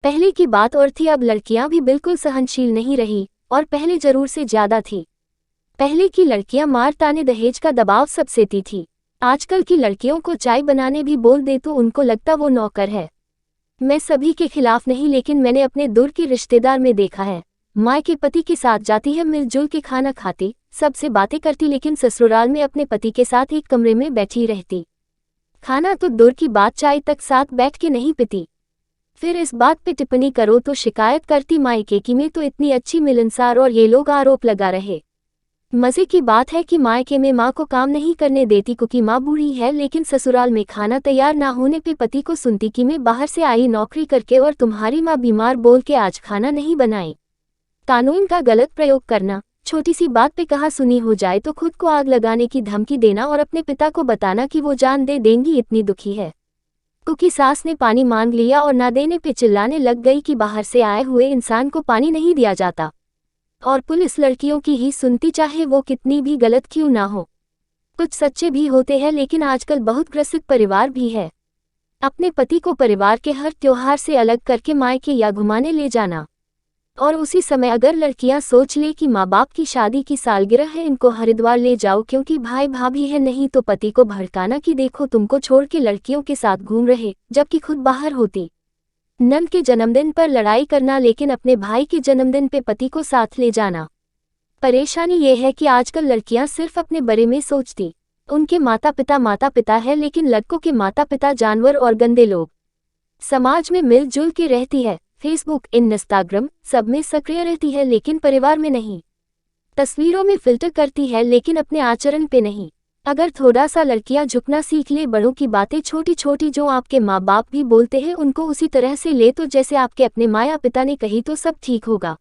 पहले की बात और थी, अब लड़कियां भी बिल्कुल सहनशील नहीं रही, और पहले जरूर से ज्यादा थी। पहले की लड़कियां मार ताने दहेज का दबाव सब सहती थी। आजकल की लड़कियों को चाय बनाने भी बोल दे तो उनको लगता वो नौकर है। मैं सभी के खिलाफ नहीं, लेकिन मैंने अपने दूर के रिश्तेदार में देखा है। माँ के पति के साथ जाती है, मिलजुल के खाना खाती, सबसे बातें करती, लेकिन ससुराल में अपने पति के साथ एक कमरे में बैठी रहती। खाना तो दूर की बात, चाय तक साथ बैठ के नहीं पीती। फिर इस बात पे टिप्पणी करो तो शिकायत करती, मायके की में तो इतनी अच्छी मिलनसार, और ये लोग आरोप लगा रहे। मजे की बात है कि मायके में माँ को काम नहीं करने देती क्योंकि माँ बूढ़ी है, लेकिन ससुराल में खाना तैयार ना होने पे पति को सुनती कि मैं बाहर से आई नौकरी करके और तुम्हारी माँ बीमार बोल के आज खाना नहीं बनाई। कानून का गलत प्रयोग करना, छोटी सी बात पे कहा सुनी हो जाए तो खुद को आग लगाने की धमकी देना और अपने पिता को बताना कि वो जान दे देंगी, इतनी दुखी है क्योंकि सास ने पानी मांग लिया और ना देने पे चिल्लाने लग गई कि बाहर से आए हुए इंसान को पानी नहीं दिया जाता। और पुलिस लड़कियों की ही सुनती, चाहे वो कितनी भी गलत क्यों ना हो। कुछ सच्चे भी होते हैं, लेकिन आजकल बहुत ग्रसित परिवार भी है। अपने पति को परिवार के हर त्योहार से अलग करके मायके या घुमाने ले जाना, और उसी समय अगर लड़कियां सोच ले कि माँ बाप की शादी की सालगिरह है, इनको हरिद्वार ले जाओ क्योंकि भाई भाभी है, नहीं तो पति को भड़काना कि देखो तुमको छोड़ के लड़कियों के साथ घूम रहे, जबकि खुद बाहर होती। नंद के जन्मदिन पर लड़ाई करना, लेकिन अपने भाई के जन्मदिन पे पति को साथ ले जाना। परेशानी ये है कि आजकल लड़कियां सिर्फ अपने बारे में सोचती। उनके माता पिता है, लेकिन लड़कों के माता पिता जानवर और गंदे लोग। समाज में मिलजुल के रहती है, फेसबुक, इंस्टाग्राम सब में सक्रिय रहती है, लेकिन परिवार में नहीं। तस्वीरों में फिल्टर करती है, लेकिन अपने आचरण पे नहीं। अगर थोड़ा सा लड़कियां झुकना सीख ले, बड़ों की बातें छोटी छोटी जो आपके माँ बाप भी बोलते हैं उनको उसी तरह से ले, तो जैसे आपके अपने माया पिता ने कही, तो सब ठीक होगा।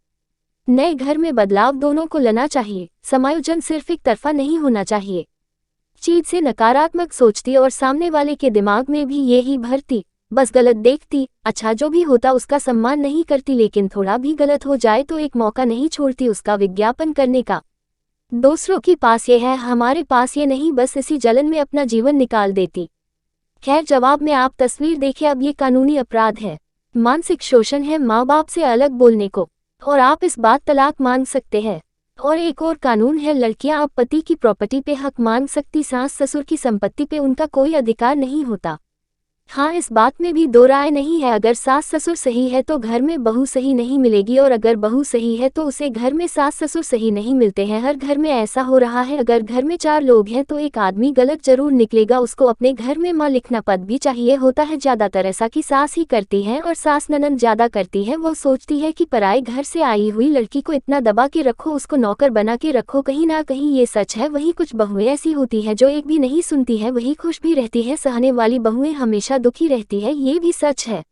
नए घर में बदलाव दोनों को लाना चाहिए, समायोजन सिर्फ एक तरफा नहीं होना चाहिए। चीज से नकारात्मक सोचती और सामने वाले के दिमाग में भी यही भरती, बस गलत देखती, अच्छा जो भी होता उसका सम्मान नहीं करती, लेकिन थोड़ा भी गलत हो जाए तो एक मौका नहीं छोड़ती उसका विज्ञापन करने का। दूसरों के पास ये है, हमारे पास ये नहीं, बस इसी जलन में अपना जीवन निकाल देती। खैर, जवाब में आप तस्वीर देखें, अब ये कानूनी अपराध है, मानसिक शोषण है माँ बाप से अलग बोलने को, और आप इस बात तलाक मांग सकते हैं। और एक और कानून है, लड़कियां अब पति की प्रॉपर्टी पे हक मांग सकती, सास ससुर की संपत्ति पे उनका कोई अधिकार नहीं होता। हाँ, इस बात में भी दो राय नहीं है, अगर सास ससुर सही है तो घर में बहू सही नहीं मिलेगी, और अगर बहू सही है तो उसे घर में सास ससुर सही नहीं मिलते हैं। हर घर में ऐसा हो रहा है, अगर घर में 4 लोग हैं तो एक आदमी गलत जरूर निकलेगा, उसको अपने घर में माँ लिखना पद भी चाहिए होता है। ज्यादातर ऐसा कि सास ही करती है और सास ननद ज्यादा करती है। वो सोचती है कि पराए घर से आई हुई लड़की को इतना दबा के रखो, उसको नौकर बना के रखो। कहीं ना कहीं ये सच है। वहीं कुछ बहुएं ऐसी होती है जो एक भी नहीं सुनती है, वही खुश भी रहती है। सहने वाली बहुएं हमेशा दुखी रहती है, ये भी सच है।